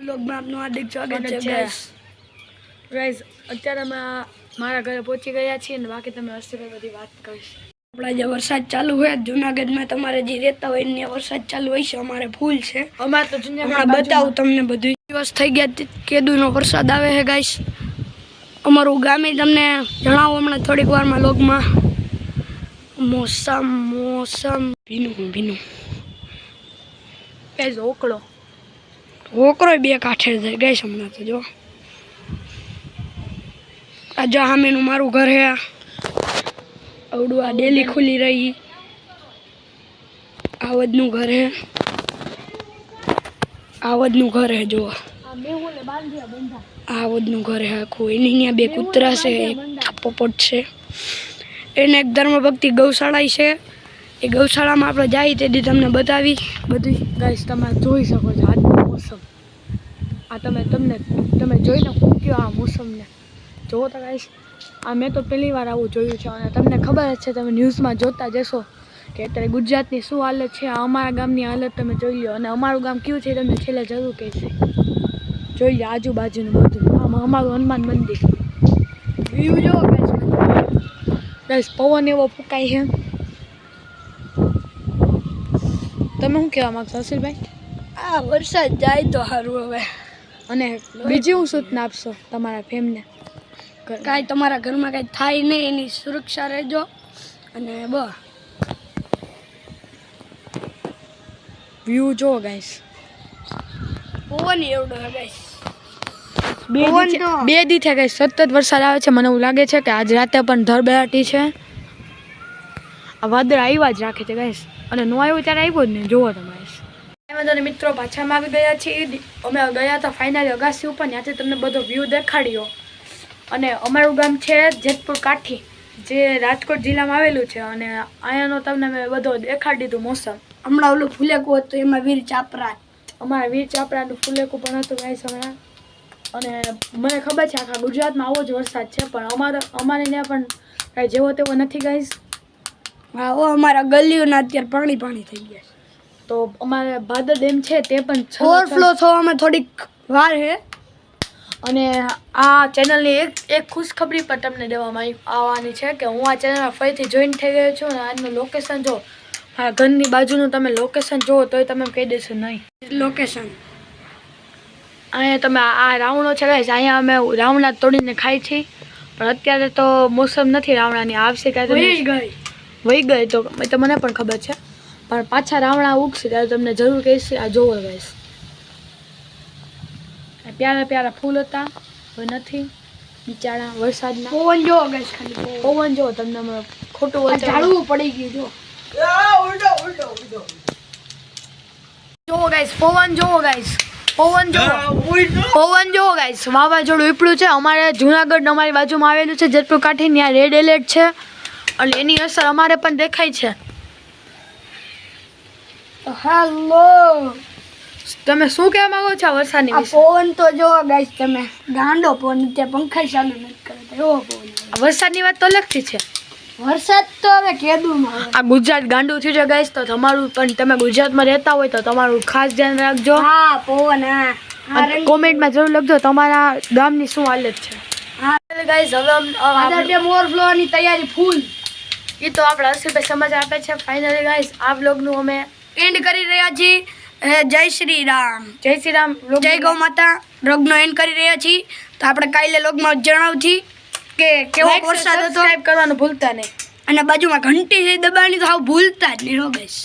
વ્લોગમાં આપનું હાર્દિક સ્વાગત છે ગાઈસ અત્યારે અમે મારા ઘરે પહોંચી ગયા છીએ અને બાકી તમે હશે બધી વાત કરીશ. આપણા જે વરસાદ ચાલુ હોય જૂનાગઢમાં તમારે જે રહેતા હોય ને વરસાદ ચાલુ હોય છે, અમારે ફૂલ છે. અમારે તો હમણાં બતાવું તમને બધું. દિવસ થઈ ગયા કેદુનો વરસાદ આવે છે ગાઈસ. અમારું ગામે તમને જણાવું હમણાં થોડીક વારમાં વ્લોગમાં. મોસમ ભીનું ગાઈસ. હોકરો બે કાંઠે જાય ગાઈસ. હમણાં તો જો આ સામેનું મારું ઘર હે. અવડું આ ડેલી ખુલી રહી. આવદનું ઘર હે. આવદનું ઘર હે જો. આવદનું ઘર હે આખું. એની અહીંયા બે કૂતરા છે, એક પોપટ છે. એને એક ધર્મભક્તિ ગૌશાળા છે. એ ગૌશાળામાં આપણે જઈએ તેથી તમને બતાવી બધું ગાઈસ. તમે જોઈ શકો છો આજનું મોસમ. આ તમે જોઈને શું કહો આ મોસમને જોવો તો ગાઈસ. આ મેં તો પહેલી વાર આવું જોયું છે અને તમને ખબર જ છે, તમે ન્યૂઝમાં જોતા જશો કે અત્યારે ગુજરાતની શું હાલત છે. અમારા ગામની હાલત તમે જોઈ લો અને અમારું ગામ કેવું છે તમને છેલ્લે જરૂર કહેશે. જોઈ લો આજુબાજુનું બધું. આમાં અમારું હનુમાન મંદિર. વ્યૂ જો ગાઈસ. પવન એવો ફૂંકાય છે. તમે શું કહેવા માગશો અશિલભાઈ? આ વરસાદ જાય તો સારું હવે. અને બીજી હું સૂચના આપશો તમારા ફેમને? કાંઈ તમારા ઘરમાં કાંઈ થાય નહીં એની સુરક્ષા રહેજો. અને વ્યૂ જો ગાઈસ. પવન એવડો હે ગાઈસ. બે દી થયા ગાઈસ સતત વરસાદ આવે છે. મને એવું લાગે છે કે આજ રાતે પણ ધરબેરાટી છે. આ વાદળ આવ્યા જ રાખે છે ગાઈસ. અને નો આવ્યો ત્યારે આવ્યો જ નહીં. જોવો તમે મિત્રો પાછામાં આવી ગયા છીએ. અમે ગયા હતા ફાઇનલી અગાસી ઉપર. ત્યાંથી તમને બધો વ્યૂ દેખાડ્યો. અને અમારું ગામ છે જેતપુર કાઠી, જે રાજકોટ જિલ્લામાં આવેલું છે. અને અહીંયાનો તમને મેં બધો દેખાડી દીધું મોસમ. હમણાં ઓલું ફુલેકું હતું એમાં વીર ચાપરા. અમારા વીર ચાપરાનું ફુલેકું પણ હતું ગાઈસ હમણાં. અને મને ખબર છે આખા ગુજરાતમાં આવો જ વરસાદ છે, પણ અમારે ત્યાં પણ કાંઈ જેવો તેવો નથી ગાઈસ. હા, અમારા ગલીઓના અત્યારે પાણી થઈ ગયા છે. તો અમારે ભાદર ડેમ છે તે પણ ઓવરફ્લો થવામાં થોડીક વાર છે. અને આ ચેનલની એક ખુશખબરી પર તમને દેવામાં આવવાની છે કે હું આ ચેનલમાં ફરીથી જોઈન થઈ ગયો છું. અને આજનું લોકેશન જો મારા ઘરની બાજુનું તમે લોકેશન જુઓ તોય તમે કહી દેશો નહીં. લોકેશન અહીંયા તમે આ રાવણો છે ગાઈસ. અહીંયા અમે રાવણા તોડીને ખાઈ છીએ, પણ અત્યારે તો મોસમ નથી રાવણાની. આવશે ક્યારે વહી ગઈ તો મને પણ ખબર છે, પણ પાછા રાવણા ઉગશે ત્યારે તમને જરૂર કહીશ. આ જોવો ગાઈસ. પ્યારા ફૂલ હતા, હવે નથી બિચારા વરસાદના. પવન જોવો ગાઈસ. ખાલી પવન જોવો. તમને ખોટું ઝાડવું પડી ગયું જો. જોવો ગાઈસ. પવન જોવો ગાઈસ. પવન જોવો ગાઈસ. વાવાઝોડું ઉપડ્યું છે. અમારે જુનાગઢ અમારી બાજુમાં આવેલું છે જેતપુર કાઠી. ત્યાં રેડ એલર્ટ છે અને એની અસર અમારે પણ દેખાય છે. હેલો, તમે શું કહેવા માંગો છો આ વરસાદની વિશે? પવન તો જો ગાઈસ તમે ગાંડો પવન. ત્યાં પંખા ચાલુ નથી કરતા એવો પવન. વરસાદની વાત તો અલગથી છે. વરસાદ તો હવે કેદુમાં. આ ગુજરાત ગાંડું થયું છે ગાઈસ. તો તમારું પણ તમે ગુજરાતમાં રહેતા હોય તો તમારું ખાસ ધ્યાન રાખજો. હા પવન. હા, કોમેન્ટમાં જરૂર લખજો તમારા ગામની શું હાલત છે. હા ગાઈસ. હવે ઓવરફ્લોની તૈયારી ફૂલ. એ તો આપણા અશિલભાઈ સમાચાર આપે છે. ફાઇનલી ગાઈસ આ વ્લોગનું અમે એન્ડ કરી રહ્યા છીએ. જય શ્રી રામ. જય શ્રી રામ. જય ગૌ માતા. વ્લોગનો એન્ડ કરી રહ્યા છીએ. તો આપણે કાલે વ્લોગમાં જણાવથી કે કેવો વરસાદ હતો. સબસ્ક્રાઇબ કરવાનું ભૂલતા નહીં. અને બાજુમાં ઘંટી છે દબાવવાની તો હાવ ભૂલતા જ નહીં ગાઈસ.